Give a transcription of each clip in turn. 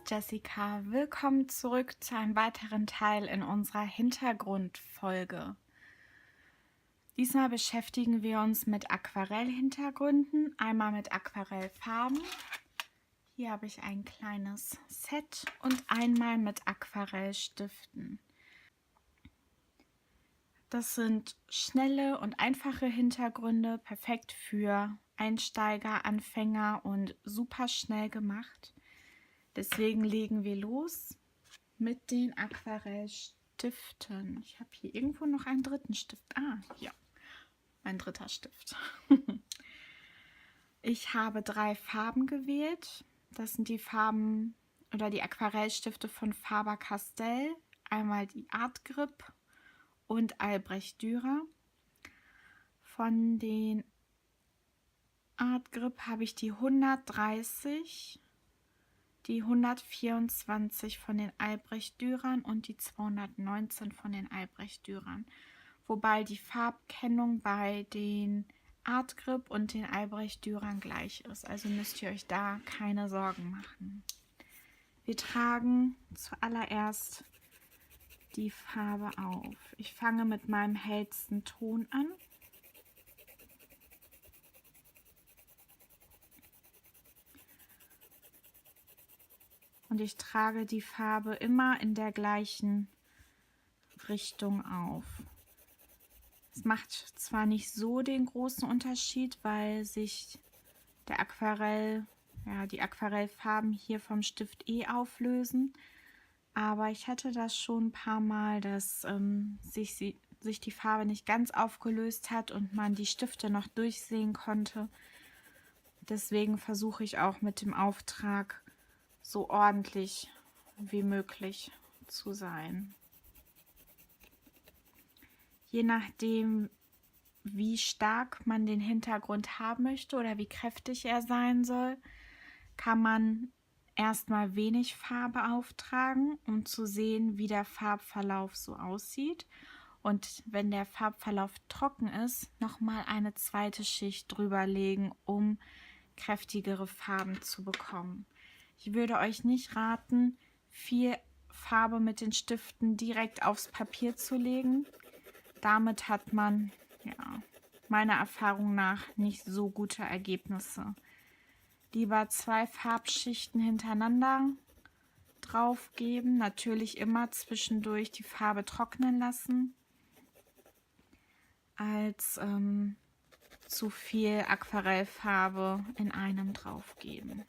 Jessica, willkommen zurück zu einem weiteren Teil in unserer Hintergrundfolge. Diesmal beschäftigen wir uns mit Aquarellhintergründen, einmal mit Aquarellfarben. Hier habe ich ein kleines Set und einmal mit Aquarellstiften. Das sind schnelle und einfache Hintergründe, perfekt für Einsteiger, Anfänger und super schnell gemacht. Deswegen legen wir los mit den Aquarellstiften. Ich habe hier irgendwo noch einen dritten Stift. Ah, ja, mein dritter Stift. Ich habe 3 Farben gewählt. Das sind die Farben oder die Aquarellstifte von Faber-Castell. Einmal die Art Grip und Albrecht Dürer. Von den Art Grip habe ich die 130, die 124 von den Albrecht Dürern und die 219 von den Albrecht Dürern. Wobei die Farbkennung bei den Art Grip und den Albrecht Dürern gleich ist. Also müsst ihr euch da keine Sorgen machen. Wir tragen zuallererst die Farbe auf. Ich fange mit meinem hellsten Ton an. Und ich trage die Farbe immer in der gleichen Richtung auf. Es macht zwar nicht so den großen Unterschied, weil sich der die Aquarellfarben hier vom Stift auflösen, aber ich hatte das schon ein paar Mal, dass sich die Farbe nicht ganz aufgelöst hat und man die Stifte noch durchsehen konnte. Deswegen versuche ich auch mit dem Auftrag so ordentlich wie möglich zu sein. Je nachdem, wie stark man den Hintergrund haben möchte oder wie kräftig er sein soll, kann man erstmal wenig Farbe auftragen, um zu sehen, wie der Farbverlauf so aussieht. Und wenn der Farbverlauf trocken ist, nochmal eine zweite Schicht drüber legen, um kräftigere Farben zu bekommen. Ich würde euch nicht raten, viel Farbe mit den Stiften direkt aufs Papier zu legen. Damit hat man, ja, meiner Erfahrung nach nicht so gute Ergebnisse. Lieber 2 Farbschichten hintereinander drauf geben, natürlich immer zwischendurch die Farbe trocknen lassen, als zu viel Aquarellfarbe in einem drauf geben.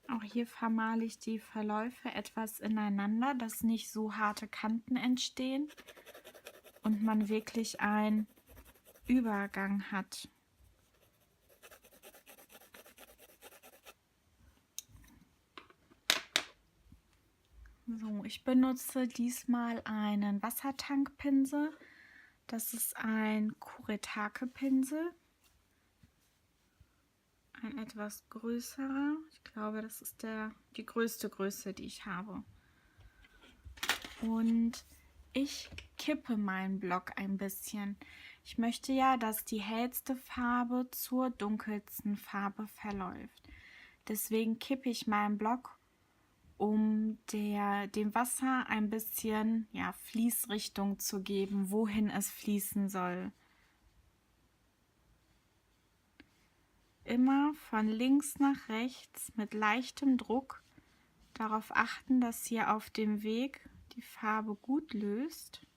Auch hier vermale ich die Verläufe etwas ineinander, dass nicht so harte Kanten entstehen und man wirklich einen Übergang hat. So, ich benutze diesmal einen Wassertankpinsel. Das ist ein Kuretake-Pinsel. Ein etwas größerer. Ich glaube, das ist die größte Größe, die ich habe. Und ich kippe meinen Block ein bisschen. Ich möchte ja, dass die hellste Farbe zur dunkelsten Farbe verläuft. Deswegen kippe ich meinen Block, um dem Wasser ein bisschen Fließrichtung zu geben, wohin es fließen soll. Immer von links nach rechts mit leichtem Druck darauf achten, dass hier auf dem Weg die Farbe gut löst.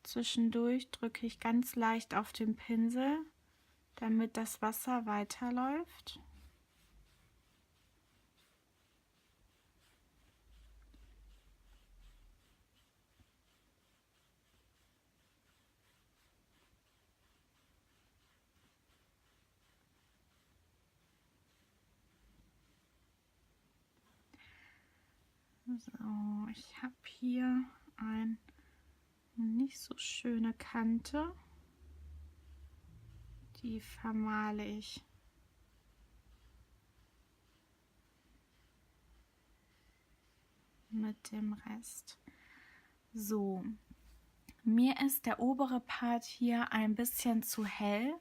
Zwischendurch drücke ich ganz leicht auf den Pinsel, damit das Wasser weiterläuft. So, ich habe hier eine nicht so schöne Kante. Die vermale ich. Mit dem Rest. So, mir ist der obere Part hier ein bisschen zu hell,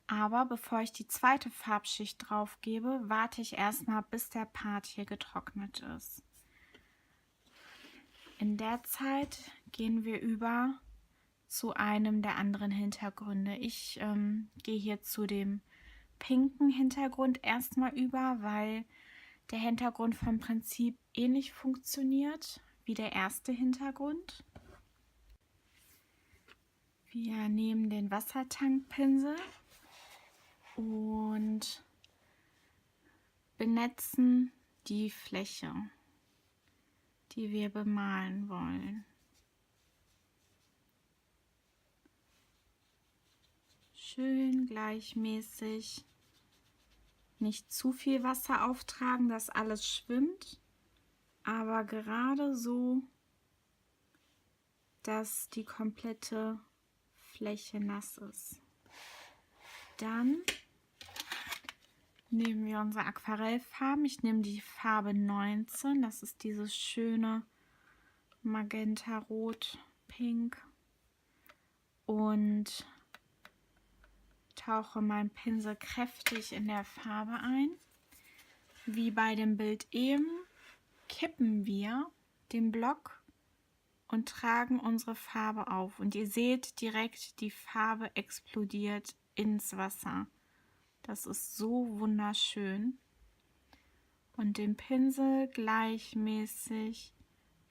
aber bevor ich die zweite Farbschicht drauf gebe, warte ich erstmal, bis der Part hier getrocknet ist. In der Zeit gehen wir über zu einem der anderen Hintergründe. Ich gehe hier zu dem pinken Hintergrund erstmal über, weil der Hintergrund vom Prinzip ähnlich funktioniert wie der erste Hintergrund. Wir nehmen den Wassertankpinsel und benetzen die Fläche, die wir bemalen wollen. Schön gleichmäßig. Nicht zu viel Wasser auftragen, dass alles schwimmt, aber gerade so, dass die komplette Fläche nass ist. Dann nehmen wir unsere Aquarellfarben. Ich nehme die Farbe 19, das ist dieses schöne Magenta, Rot, Pink, und tauche meinen Pinsel kräftig in der Farbe ein. Wie bei dem Bild eben kippen wir den Block und tragen unsere Farbe auf. Und ihr seht direkt, die Farbe explodiert ins Wasser. Das ist so wunderschön. Und den Pinsel gleichmäßig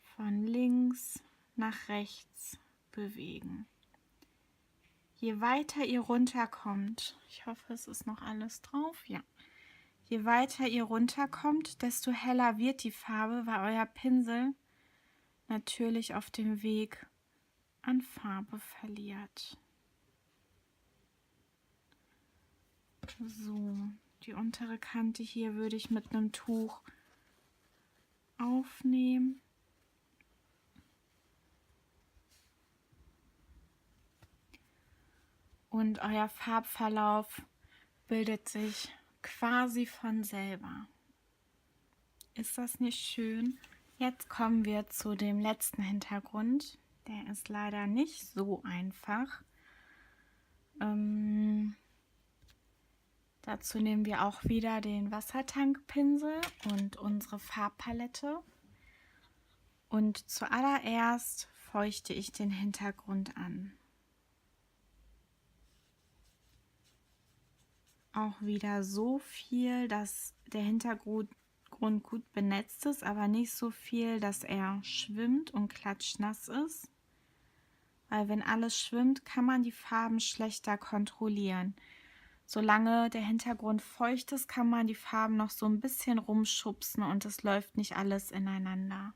von links nach rechts bewegen. Je weiter ihr runterkommt, ich hoffe, es ist noch alles drauf, ja. Je weiter ihr runterkommt, desto heller wird die Farbe, weil euer Pinsel natürlich auf dem Weg an Farbe verliert. So, die untere Kante hier würde ich mit einem Tuch aufnehmen. Und euer Farbverlauf bildet sich quasi von selber. Ist das nicht schön? Jetzt kommen wir zu dem letzten Hintergrund. Der ist leider nicht so einfach. Dazu nehmen wir auch wieder den Wassertankpinsel und unsere Farbpalette. Und zuallererst feuchte ich den Hintergrund an. Auch wieder so viel, dass der Hintergrund gut benetzt ist, aber nicht so viel, dass er schwimmt und klatschnass ist. Weil wenn alles schwimmt, kann man die Farben schlechter kontrollieren. Solange der Hintergrund feucht ist, kann man die Farben noch so ein bisschen rumschubsen und es läuft nicht alles ineinander.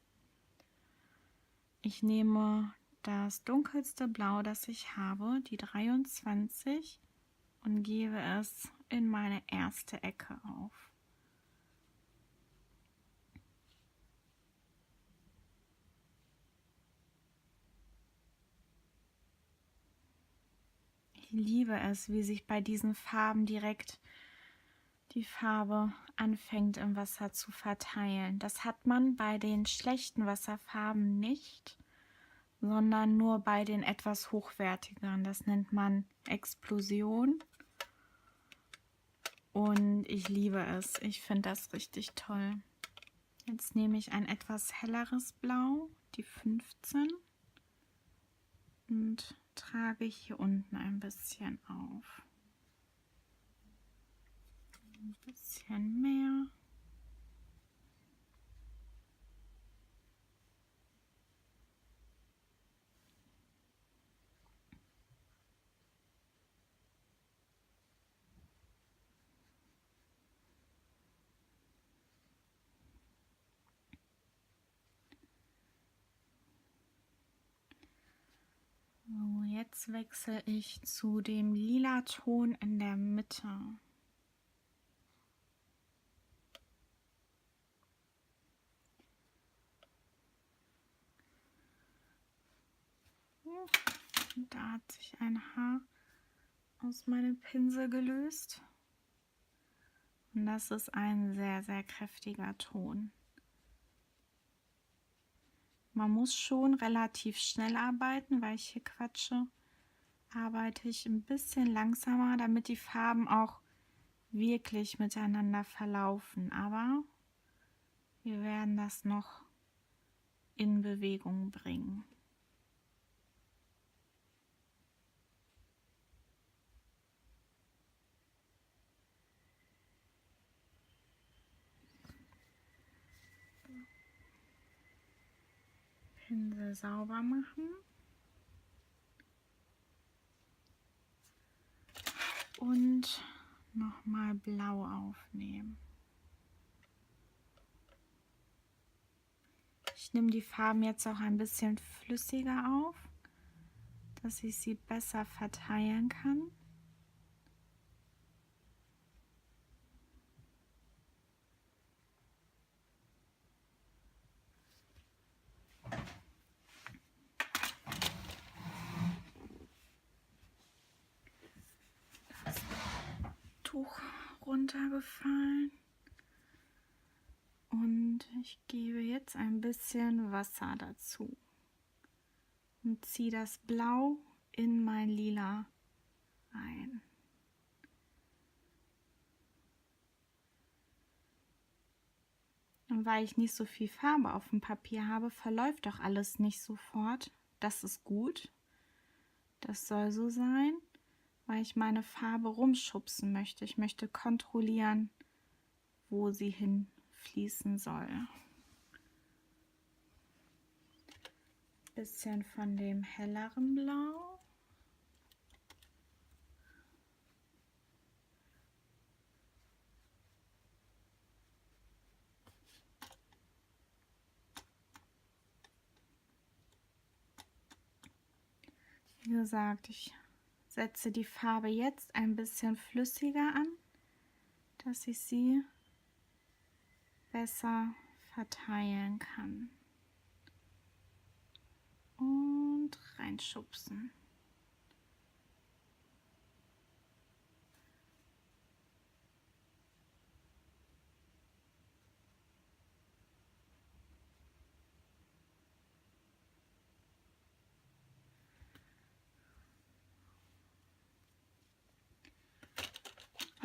Ich nehme das dunkelste Blau, das ich habe, die 23, und gebe es in meine erste Ecke auf. Ich liebe es, wie sich bei diesen Farben direkt die Farbe anfängt im Wasser zu verteilen. Das hat man bei den schlechten Wasserfarben nicht, sondern nur bei den etwas hochwertigeren. Das nennt man Explosion. Und ich liebe es. Ich finde das richtig toll. Jetzt nehme ich ein etwas helleres Blau, die 15, und trage hier unten ein bisschen auf. Ein bisschen mehr. So, jetzt wechsle ich zu dem lila Ton in der Mitte. Da hat sich ein Haar aus meinem Pinsel gelöst. Und das ist ein sehr, sehr kräftiger Ton. Man muss schon relativ schnell arbeiten, weil ich hier quatsche. Arbeite ich ein bisschen langsamer, damit die Farben auch wirklich miteinander verlaufen. Aber wir werden das noch in Bewegung bringen. Pinsel sauber machen. Und nochmal blau aufnehmen. Ich nehme die Farben jetzt auch ein bisschen flüssiger auf, dass ich sie besser verteilen kann. Das Tuch runtergefallen. Und ich gebe jetzt ein bisschen Wasser dazu und ziehe das Blau in mein Lila ein. Und weil ich nicht so viel Farbe auf dem Papier habe, verläuft auch alles nicht sofort. Das ist gut. Das soll so sein, weil ich meine Farbe rumschubsen möchte. Ich möchte kontrollieren, wo sie hinfließen soll. Bisschen von dem helleren Blau. Wie gesagt, ich setze die Farbe jetzt ein bisschen flüssiger an, dass ich sie besser verteilen kann. Und reinschubsen.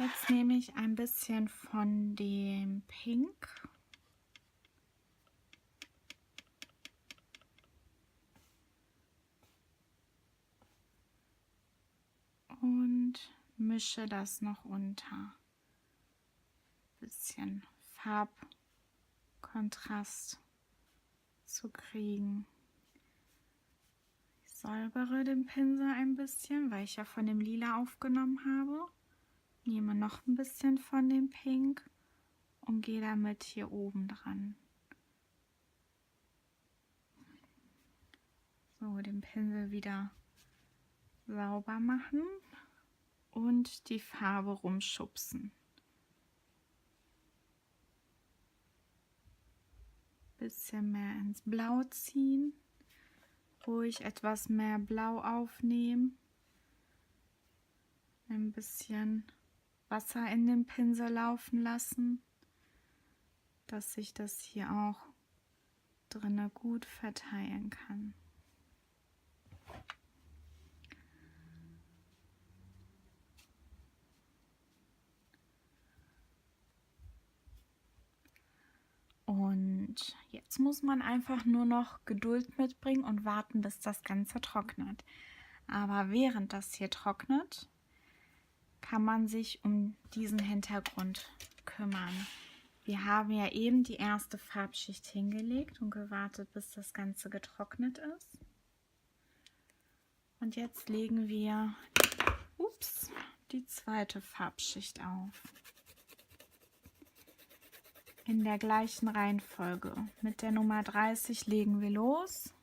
Jetzt nehme ich ein bisschen von dem Pink und mische das noch unter. Bisschen Farbkontrast zu kriegen. Ich säubere den Pinsel ein bisschen, weil ich ja von dem Lila aufgenommen habe. Nehme noch ein bisschen von dem Pink und gehe damit hier oben dran. So, den Pinsel wieder sauber machen und die Farbe rumschubsen. Bisschen mehr ins Blau ziehen. Ruhig etwas mehr Blau aufnehmen. Ein bisschen Wasser in den Pinsel laufen lassen, dass sich das hier auch drinne gut verteilen kann. Und jetzt muss man einfach nur noch Geduld mitbringen und warten, bis das Ganze trocknet. Aber während das hier trocknet, kann man sich um diesen Hintergrund kümmern. Wir haben ja eben die erste Farbschicht hingelegt und gewartet, bis das Ganze getrocknet ist. Und jetzt legen wir die zweite Farbschicht auf. In der gleichen Reihenfolge. Mit der Nummer 30 legen wir los.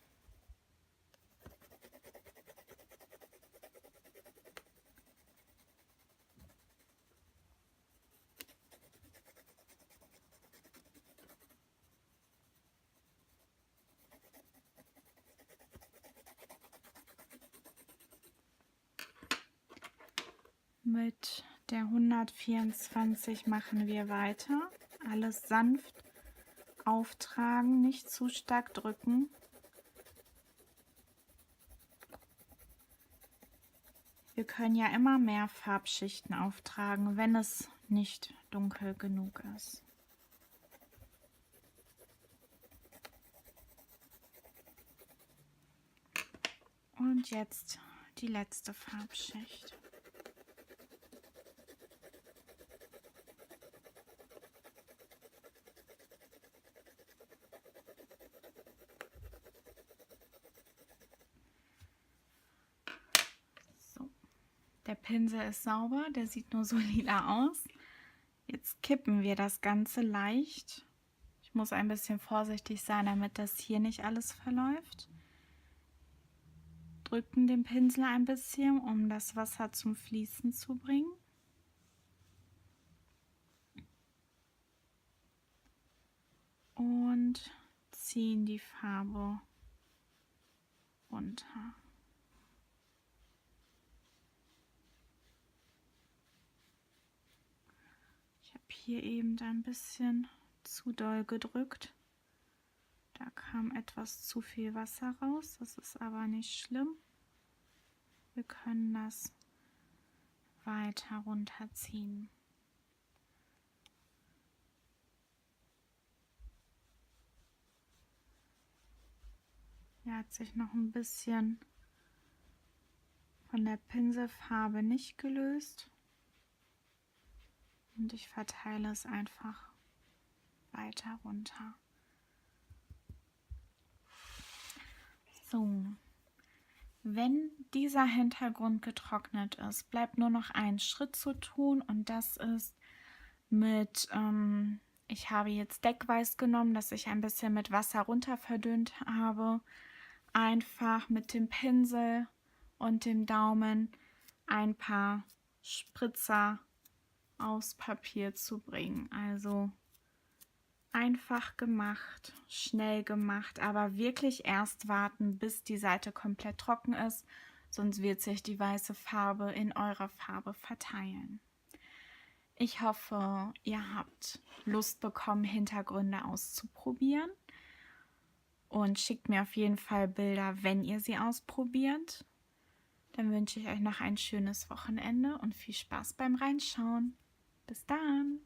Mit der 124 machen wir weiter. Alles sanft auftragen, nicht zu stark drücken. Wir können ja immer mehr Farbschichten auftragen, wenn es nicht dunkel genug ist. Und jetzt die letzte Farbschicht. So, der Pinsel ist sauber, der sieht nur so lila aus. Jetzt kippen wir das Ganze leicht. Ich muss ein bisschen vorsichtig sein, damit das hier nicht alles verläuft. Drücken den Pinsel ein bisschen, um das Wasser zum Fließen zu bringen. Und ziehen die Farbe runter. Ich habe hier eben ein bisschen zu doll gedrückt. Da kam etwas zu viel Wasser raus, das ist aber nicht schlimm. Wir können das weiter runterziehen. Hier hat sich noch ein bisschen von der Pinselfarbe nicht gelöst. Und ich verteile es einfach weiter runter. So, wenn dieser Hintergrund getrocknet ist, bleibt nur noch ein Schritt zu tun und das ist mit, ich habe jetzt Deckweiß genommen, das ich ein bisschen mit Wasser runter verdünnt habe, einfach mit dem Pinsel und dem Daumen ein paar Spritzer aufs Papier zu bringen. Also einfach gemacht, schnell gemacht, aber wirklich erst warten, bis die Seite komplett trocken ist, sonst wird sich die weiße Farbe in eurer Farbe verteilen. Ich hoffe, ihr habt Lust bekommen, Hintergründe auszuprobieren und schickt mir auf jeden Fall Bilder, wenn ihr sie ausprobiert. Dann wünsche ich euch noch ein schönes Wochenende und viel Spaß beim Reinschauen. Bis dann!